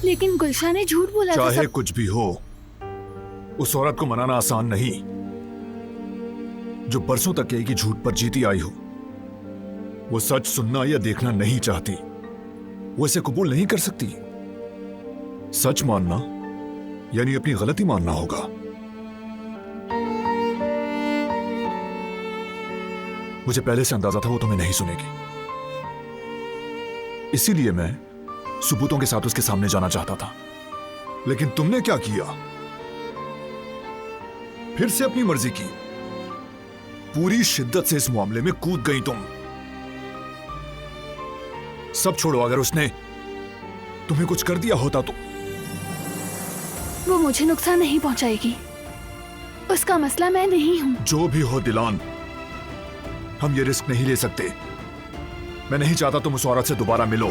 लेकिन गुलशन ने झूठ बोला था। चाहे कुछ भी हो, उस औरत को मनाना आसान नहीं जो बरसों तक एक ही झूठ पर जीती आई हो। वो सच सुनना या देखना नहीं चाहती, वो इसे कबूल नहीं कर सकती। सच मानना यानी अपनी गलती मानना होगा। मुझे पहले से अंदाजा था वो तुम्हें नहीं सुनेगी, इसीलिए मैं सबूतों के साथ उसके सामने जाना चाहता था। लेकिन तुमने क्या किया? फिर से अपनी मर्जी की, पूरी शिद्दत से इस मामले में कूद गई तुम। सब छोड़ो, अगर उसने तुम्हें कुछ कर दिया होता तो। वो मुझे नुकसान नहीं पहुंचाएगी, उसका मसला मैं नहीं हूं। जो भी हो दिलान, हम ये रिस्क नहीं ले सकते। मैं नहीं चाहता तुम उस औरत से दोबारा मिलो।